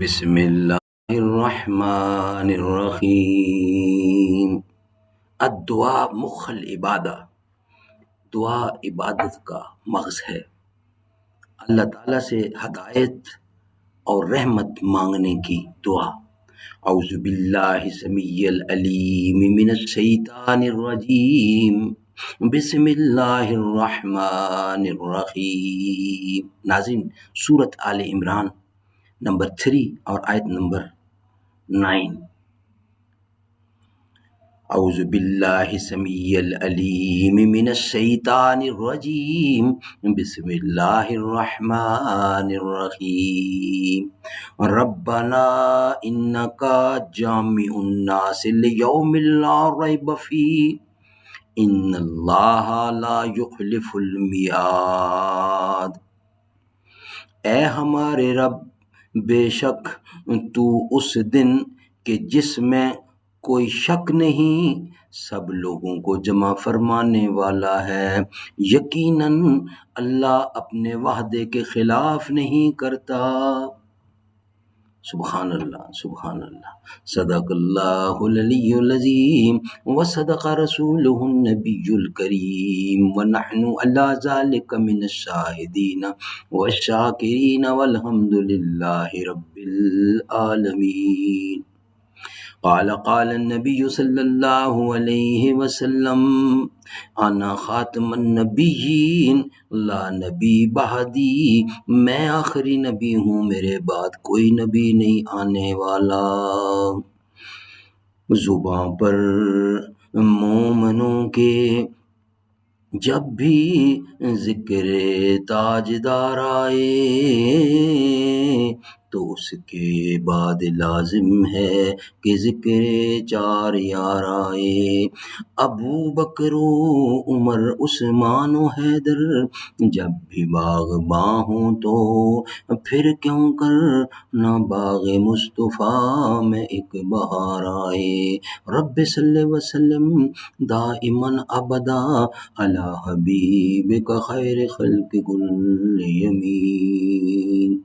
بسم اللہ الرحمن الرحیم۔ الدعاء مخ العبادہ، دعا عبادت کا مغز ہے۔ اللہ تعالیٰ سے ہدایت اور رحمت مانگنے کی دعا۔ اعوذ باللہ السمیع العلیم من الشیطان الرجیم، بسم اللہ الرحمن الرحیم۔ ناظرین، سورۃ آل عمران نمبر 3 اور آیت نمبر 9۔ اعوذ باللہ السمیع العلیم من الشیطان الرجیم، بسم اللہ الرحمن الرحیم۔ ربنا انک جامع الناس لیوم لا ریب فیہ ان اللہ لا یخلف المیعاد۔ اے ہمارے رب، بے شک تو اس دن کہ جس میں کوئی شک نہیں سب لوگوں کو جمع فرمانے والا ہے، یقیناً اللہ اپنے وعدے کے خلاف نہیں کرتا۔ سبحان اللہ، سبحان اللہ۔ صدق اللہ العلی العظیم وصدق رسولہ النبی الکریم ونحن علی ذلک من الشاہدین والشاکرین والحمد للہ رب العالمین۔ قال النبی صلی اللہ علیہ وسلم انا خاتم النبیین لا نبی بعدی، میں آخری نبی ہوں، میرے بعد کوئی نبی نہیں آنے والا۔ زباں پر مومنوں کے جب بھی ذکر تاجدار آئے تو اس کے بعد لازم ہے کہ ذکر چار یار آئے۔ ابو بکر و عمر عثمان و حیدر جب بھی باغباں ہوں تو پھر کیوں کر نہ باغ مصطفیٰ میں ایک بہار آئے۔ رب صلی وسلم دائماً ابدا علی حبیبک خیر خلق کل یمین۔